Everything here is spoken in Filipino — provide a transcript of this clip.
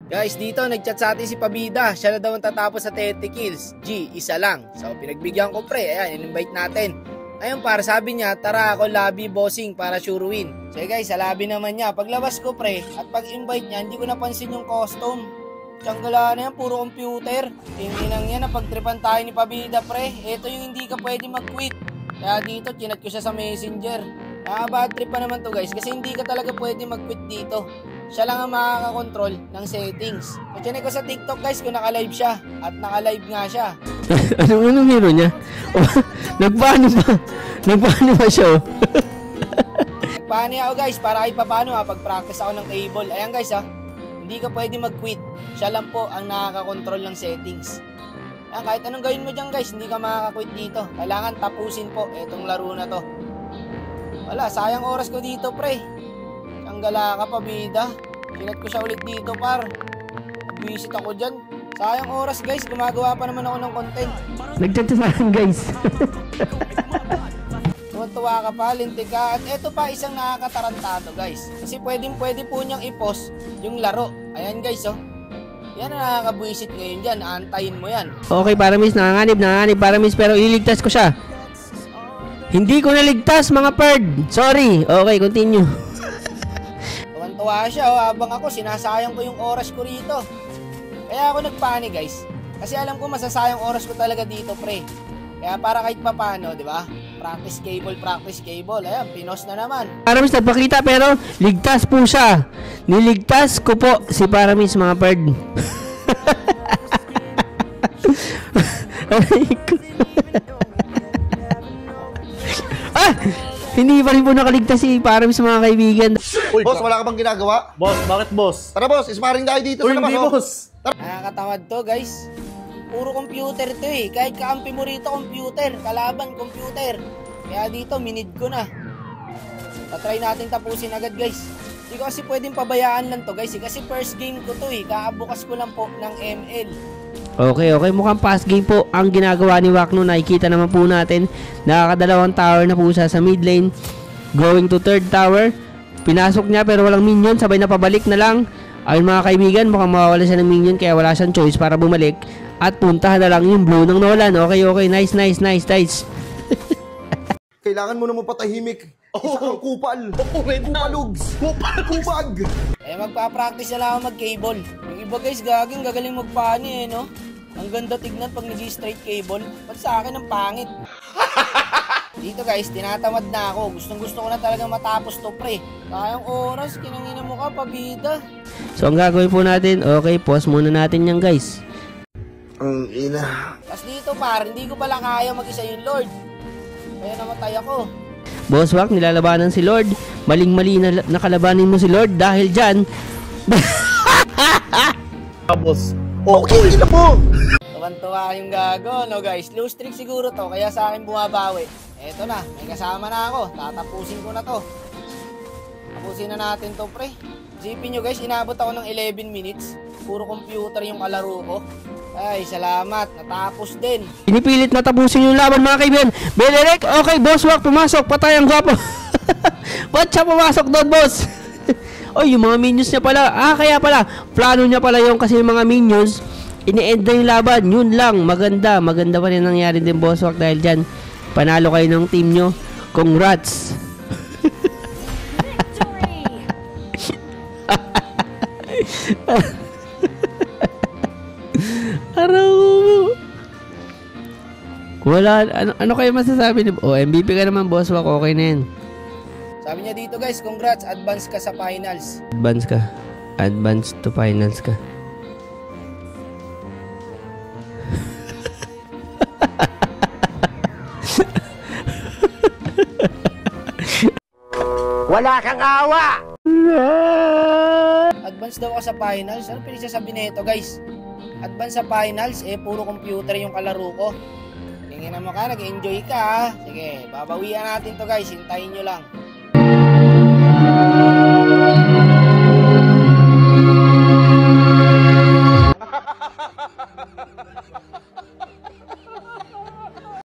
Guys, dito nagchat sa atin si Pabida. Siya na daw ang tatapos sa 30 kills. G, isa lang. So, pinagbigyan ko pre. Ayan, in-invite natin. Ayun para sabi niya, tara ako lobby bossing para sure win. So guys, sa lobby naman niya. Paglabas ko pre, at pag-invite niya, hindi ko napansin yung custom. Tiyanggalaan na yan, puro computer. Tinginang yan, napagtripan tayo ni Pabida pre. Ito yung hindi ka pwede mag-quit. Kaya dito, chinat ko siya sa messenger. Bad trip pa naman to guys, kasi hindi ka talaga pwede mag-quit dito. Siya lang ang makakakontrol ng settings. So, chinek ko sa TikTok guys kung naka-live siya. At naka-live nga siya. Anong hero niya? Nagpaano ba siya? Nagpaano ako guys, para kahit paano pag-practice ako ng cable. Ayan guys hindi ka pwede mag-quit. Siya lang po ang nakakakontrol ng settings. Ayan, kahit anong gawin mo dyan guys, hindi ka makaka-quit dito. Kailangan tapusin po itong laro na to. Wala, sayang oras ko dito pre. Gala ka Pabida. Kinat ko siya ulit dito par. Visit ako dyan. Sayang oras guys. Gumagawa pa naman ako ng content. Nagchat sa akin guys. Tuwa ka pa, lintik ka. At eto pa isang nakakatarantado guys. Kasi pwede po niyang i-post yung laro. Ayan guys Yan ang nakakabuisit ngayon dyan. Antayin mo yan. Okay para miss. Nanganganib para miss. Pero ililigtas ko siya. Hindi ko naligtas mga perd. Sorry. Okay, continue. Tuwa siya habang ako sinasayang ko yung oras ko rito. Kaya ako nagpani guys. Kasi alam ko masasayang oras ko talaga dito pre. Kaya para kahit papano, di ba? Practice cable. Ayan, pinos na naman. Paramis nagpakita pero ligtas po siya. Niligtas ko po si Paramis mga perd. Hindi pa rin po nakaligtas si Paramis mga kaibigan. Uy, boss, wala ka bang ginagawa? Boss, bakit boss? Tara boss, isparing tayo dito sa labas. Hindi boss. Nakakatamad to guys. Puro computer to Kahit kaampi mo rito computer, kalaban computer. Kaya dito minid ko na. Tatry natin tapusin agad guys. Hindi ko kasi pwedeng pabayaan lang to guys kasi first game ko to Kaabukas ko lang po ng ML. Okay, mukhang pass game po ang ginagawa ni Wakno. Nakikita naman po natin, nakakadalawang tower na po siya sa mid lane. Going to third tower. Pinasok niya pero walang minion, sabay na pabalik na lang. Ayun mga kaibigan, mukhang mawawala siya ng minion kaya wala siyang choice para bumalik. At puntahan na lang yung blue nang nawalan. Okay, nice. Kailangan mo naman patahimik. Isa kang kupal. Kupalugs. Kupag. Magpa-practice na lang ako mag-cable. Yung iba guys, gagaling magpani Ang ganda tignan pag nag-straight cable. Ba't sa akin ang pangit? Dito guys, tinatamad na ako. Gusto ko na talaga matapos to pre. Kayang oras, kinangina mo ka, Pabida. So ang gagawin po natin, okay, pause muna natin yan guys. Ang ina. Tapos dito par, hindi ko pala kaya mag-isa yung Lord. Kaya namatay ako. Boss Wak, nilalabanan si Lord. Maling-mali na nakalabanin mo si Lord dahil dyan. Boss. Okay, ina mo. Tuwan-tuwa yung gago, guys. Low streak siguro to, kaya sa akin bumabawi. Eto na, may kasama na ako. Tatapusin ko na to. Tapusin na natin to, pre. Isipin nyo guys, inabot ako ng 11 minutes. Puro computer yung kalaro ko. Ay, salamat. Natapos din. Pinipilit na tapusin yung laban mga kaibigan. Benelek, okay, Boss Wak, pumasok. Patay ang gwapo. Ba't siya pumasok doon, boss? Oy, yung mga minions niya pala. Kaya pala. Plano niya pala yung kasi yung mga minions. Ini-end na yung laban. Yun lang. Maganda pa rin nangyari din, Boss Wak. Dahil dyan, panalo kayo ng team nyo. Congrats. Araw. Wala. Ano kayo masasabi ni... MVP ka naman, Boss Wak. Okay na yan. Sabi niya dito guys, congrats, advance ka sa finals. Advance to finals ka. Wala kang awa. Advance daw ako sa finals. Ano pinagsasabi nito guys? Advance sa finals, puro computer yung kalaro ko. Tingin mo ka, nag-enjoy ka. Sige, babawian natin to guys, hintayin nyo lang.